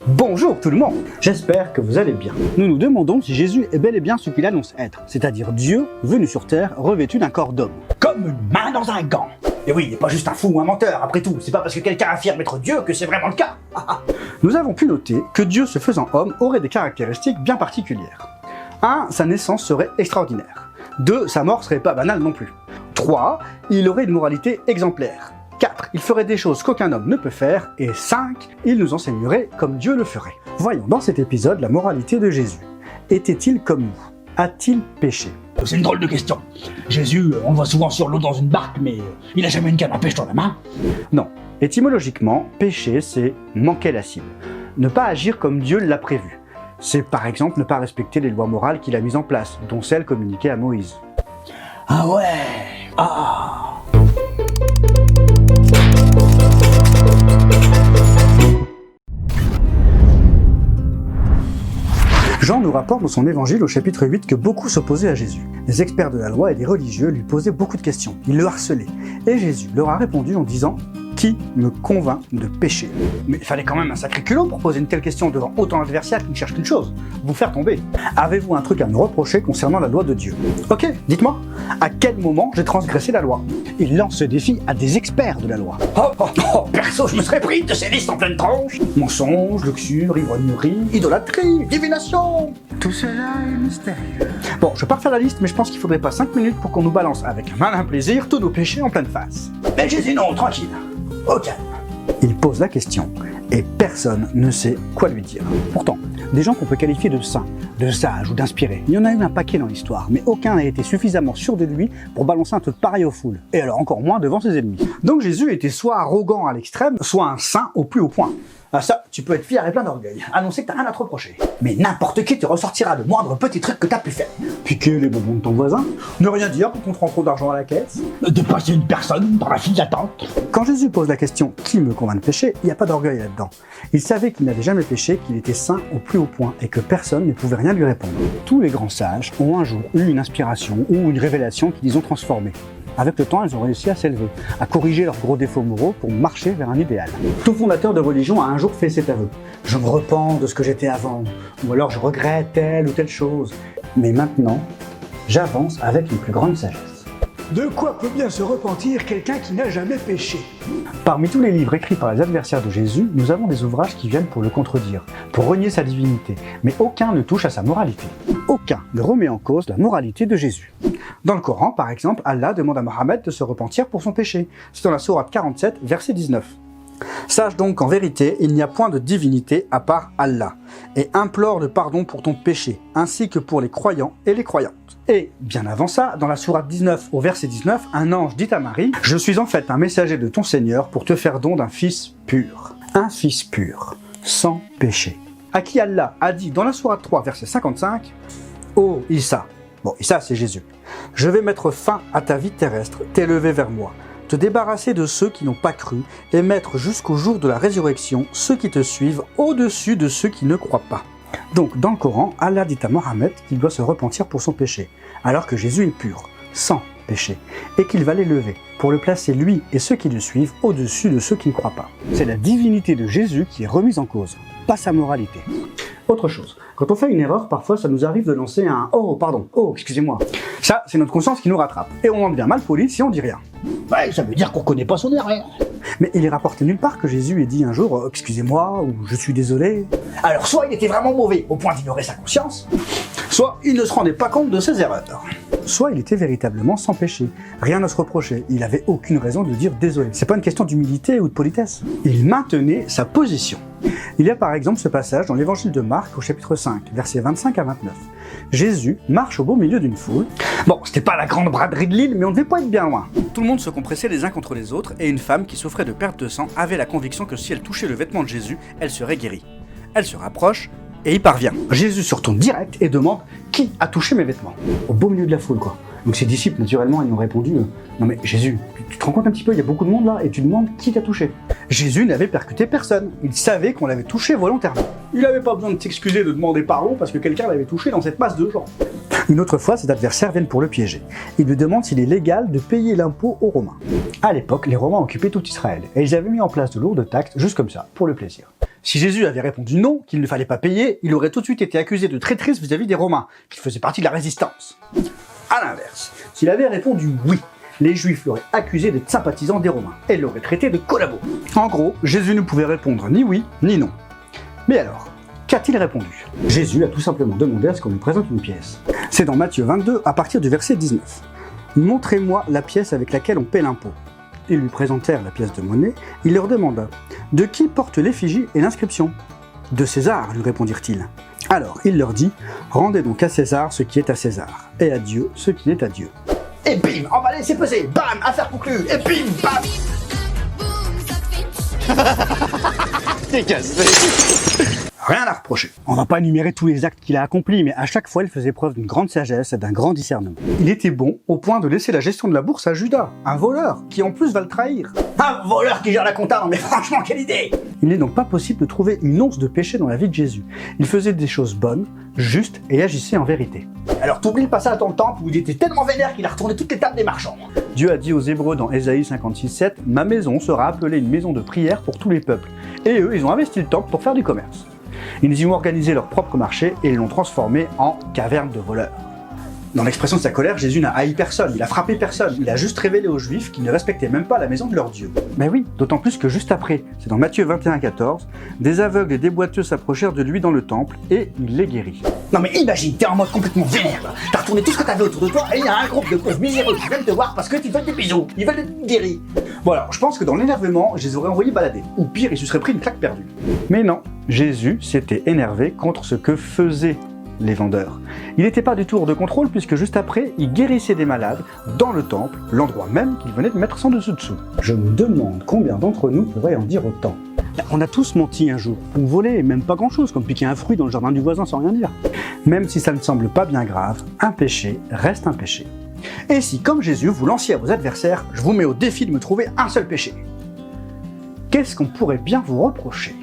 Bonjour tout le monde, j'espère que vous allez bien. Nous nous demandons si Jésus est bel et bien ce qu'il annonce être, c'est-à-dire Dieu venu sur terre revêtu d'un corps d'homme. Comme une main dans un gant. Et oui, il n'est pas juste un fou ou un menteur, après tout, c'est pas parce que quelqu'un affirme être Dieu que c'est vraiment le cas. Nous avons pu noter que Dieu se faisant homme aurait des caractéristiques bien particulières. 1. Sa naissance serait extraordinaire. 2. Sa mort serait pas banale non plus. 3. Il aurait une moralité exemplaire. 4. Il ferait des choses qu'aucun homme ne peut faire. Et 5. Il nous enseignerait comme Dieu le ferait. Voyons dans cet épisode la moralité de Jésus. Était-il comme nous? A-t-il péché? C'est une drôle de question. Jésus, on le voit souvent sur l'eau dans une barque, mais il a jamais une canne à pêche dans la main. Non. Étymologiquement, pécher, c'est manquer la cible. Ne pas agir comme Dieu l'a prévu. C'est par exemple ne pas respecter les lois morales qu'il a mises en place, dont celles communiquées à Moïse. Ah ouais. Ah. Jean nous rapporte dans son évangile au chapitre 8 que beaucoup s'opposaient à Jésus. Les experts de la loi et des religieux lui posaient beaucoup de questions, ils le harcelaient. Et Jésus leur a répondu en disant « Qui me convainc de pécher ?» Mais il fallait quand même un sacré culot pour poser une telle question devant autant d'adversaires qui ne cherchent qu'une chose, vous faire tomber. Avez-vous un truc à me reprocher concernant la loi de Dieu? Ok, dites-moi, à quel moment j'ai transgressé la loi? Il lance ce défi à des experts de la loi. Perso, je me serais pris de ces listes en pleine tronche. Mensonges, luxure, ivrognerie, idolâtrie, divination. Tout cela est mystérieux. Bon, je pars faire la liste, mais je pense qu'il faudrait pas 5 minutes pour qu'on nous balance avec un malin plaisir tous nos péchés en pleine face. Mais Jésus, non, tranquille. Au calme. Il pose la question, et personne ne sait quoi lui dire. Pourtant, des gens qu'on peut qualifier de saints, de sages ou d'inspirés, il y en a eu un paquet dans l'histoire, mais aucun n'a été suffisamment sûr de lui pour balancer un truc pareil aux foules, et alors encore moins devant ses ennemis. Donc Jésus était soit arrogant à l'extrême, soit un saint au plus haut point. Ah ça, tu peux être fier et plein d'orgueil, annoncer que t'as rien à te reprocher. Mais n'importe qui te ressortira le moindre petit truc que t'as pu faire. Piquer les bonbons de ton voisin, ne rien dire quand on te rend trop d'argent à la caisse, Dépasser une personne dans la file d'attente. Quand Jésus pose la question « Qui me convainc de pécher ?», il n'y a pas d'orgueil là-dedans. Il savait qu'il n'avait jamais péché, qu'il était saint au plus haut point et que personne ne pouvait rien lui répondre. Tous les grands sages ont un jour eu une inspiration ou une révélation qui les ont transformés. Avec le temps, ils ont réussi à s'élever, à corriger leurs gros défauts moraux pour marcher vers un idéal. Tout fondateur de religion a un jour fait cet aveu. « Je me repens de ce que j'étais avant » ou alors « Je regrette telle ou telle chose ». Mais maintenant, j'avance avec une plus grande sagesse. De quoi peut bien se repentir quelqu'un qui n'a jamais péché? Parmi tous les livres écrits par les adversaires de Jésus, nous avons des ouvrages qui viennent pour le contredire, pour renier sa divinité, mais aucun ne touche à sa moralité. Aucun ne remet en cause la moralité de Jésus. Dans le Coran, par exemple, Allah demande à Mohammed de se repentir pour son péché. C'est dans la sourate 47, verset 19. Sache donc qu'en vérité, il n'y a point de divinité à part Allah, et implore le pardon pour ton péché, ainsi que pour les croyants et les croyantes. Et, bien avant ça, dans la sourate 19 au verset 19, un ange dit à Marie « Je suis en fait un messager de ton Seigneur pour te faire don d'un fils pur. » Un fils pur, sans péché. À qui Allah a dit dans la sourate 3, verset 55 « Ô Issa » Bon, Issa c'est Jésus. « Je vais mettre fin à ta vie terrestre, t'élever vers moi. » Te débarrasser de ceux qui n'ont pas cru et mettre jusqu'au jour de la résurrection ceux qui te suivent au-dessus de ceux qui ne croient pas. Donc dans le Coran, Allah dit à Mohammed qu'il doit se repentir pour son péché, alors que Jésus est pur, sans péché, et qu'il va l'élever pour le placer lui et ceux qui le suivent au-dessus de ceux qui ne croient pas. C'est la divinité de Jésus qui est remise en cause, pas sa moralité. Autre chose, quand on fait une erreur, parfois ça nous arrive de lancer un « Oh, pardon, oh, excusez-moi ». Ça, c'est notre conscience qui nous rattrape, et on en devient mal poli si on dit rien. Ouais, ça veut dire qu'on connaît pas son erreur. Mais il est rapporté nulle part que Jésus ait dit un jour « Excusez-moi » ou « Je suis désolé ». Alors soit il était vraiment mauvais au point d'ignorer sa conscience, soit il ne se rendait pas compte de ses erreurs. Soit il était véritablement sans péché, rien à se reprocher, il n'avait aucune raison de dire désolé. C'est pas une question d'humilité ou de politesse. Il maintenait sa position. Il y a par exemple ce passage dans l'évangile de Marc au chapitre 5, versets 25 à 29. Jésus marche au beau milieu d'une foule. Bon, c'était pas la grande braderie de l'île, mais on ne devait pas être bien loin. Tout le monde se compressait les uns contre les autres, et une femme qui souffrait de perte de sang avait la conviction que si elle touchait le vêtement de Jésus, elle serait guérie. Elle se rapproche, et y parvient. Jésus se retourne direct et demande « Qui a touché mes vêtements ?» Au beau milieu de la foule, quoi. Donc ses disciples, naturellement, ils ont répondu « Non mais Jésus, tu te rends compte un petit peu, il y a beaucoup de monde là, et tu demandes qui t'a touché ?» Jésus n'avait percuté personne. Il savait qu'on l'avait touché volontairement. Il n'avait pas besoin de s'excuser, de demander pardon, parce que quelqu'un l'avait touché dans cette masse de gens. Une autre fois, ses adversaires viennent pour le piéger. Ils lui demandent s'il est légal de payer l'impôt aux Romains. À l'époque, les Romains occupaient tout Israël, et ils avaient mis en place de lourdes taxes, juste comme ça, pour le plaisir. Si Jésus avait répondu non, qu'il ne fallait pas payer, il aurait tout de suite été accusé de traîtrise vis-à-vis des Romains, qui faisaient partie de la résistance. À l'inverse, s'il avait répondu oui, les Juifs l'auraient accusé d'être sympathisant des Romains et l'auraient traité de collabo. En gros, Jésus ne pouvait répondre ni oui, ni non. Mais alors, qu'a-t-il répondu? Jésus a tout simplement demandé à ce qu'on lui présente une pièce. C'est dans Matthieu 22, à partir du verset 19. « Montrez-moi la pièce avec laquelle on paie l'impôt. » Ils lui présentèrent la pièce de monnaie. Il leur demanda « De qui porte l'effigie et l'inscription ?»« De César, lui répondirent-ils. » Alors il leur dit « Rendez donc à César ce qui est à César, et à Dieu ce qui est à Dieu. » Et bim, emballé, c'est pesé, bam, affaire conclue, et bim, bam. T'es cassé. Rien à reprocher. On va pas énumérer tous les actes qu'il a accomplis, mais à chaque fois, il faisait preuve d'une grande sagesse et d'un grand discernement. Il était bon au point de laisser la gestion de la bourse à Judas, un voleur, qui en plus va le trahir. Un voleur qui gère la compta, mais franchement, quelle idée! Il n'est donc pas possible de trouver une once de péché dans la vie de Jésus. Il faisait des choses bonnes, justes et agissait en vérité. Alors t'oublies le passage dans le temple où il était tellement vénère qu'il a retourné toutes les tables des marchands. Dieu a dit aux Hébreux dans Ésaïe 56,7 « Ma maison sera appelée une maison de prière pour tous les peuples. » Et eux, ils ont investi le temple pour faire du commerce. Ils y ont organisé leur propre marché et ils l'ont transformé en caverne de voleurs. Dans l'expression de sa colère, Jésus n'a haï personne, il a frappé personne, il a juste révélé aux Juifs qu'ils ne respectaient même pas la maison de leur Dieu. Mais oui, d'autant plus que juste après, c'est dans Matthieu 21,14, des aveugles et des boiteux s'approchèrent de lui dans le temple et il les guérit. Non mais imagine, t'es en mode complètement vénère là. T'as retourné tout ce que t'avais autour de toi et il y a un groupe de pauvres miséreux qui viennent te voir parce que tu veulent des bisous, ils veulent te guérir. Bon alors, je pense que dans l'énervement, je les aurais envoyés balader. Ou pire, ils se seraient pris une claque perdue. Mais non, Jésus s'était énervé contre ce que faisaient les vendeurs. Il n'était pas du tout hors de contrôle puisque juste après, il guérissait des malades dans le temple, l'endroit même qu'il venait de mettre sans dessous-dessous. Je me demande combien d'entre nous pourraient en dire autant. On a tous menti un jour, ou volé, même pas grand-chose, comme piquer un fruit dans le jardin du voisin sans rien dire. Même si ça ne semble pas bien grave, un péché reste un péché. Et si, comme Jésus, vous lanciez à vos adversaires, je vous mets au défi de me trouver un seul péché. Qu'est-ce qu'on pourrait bien vous reprocher ?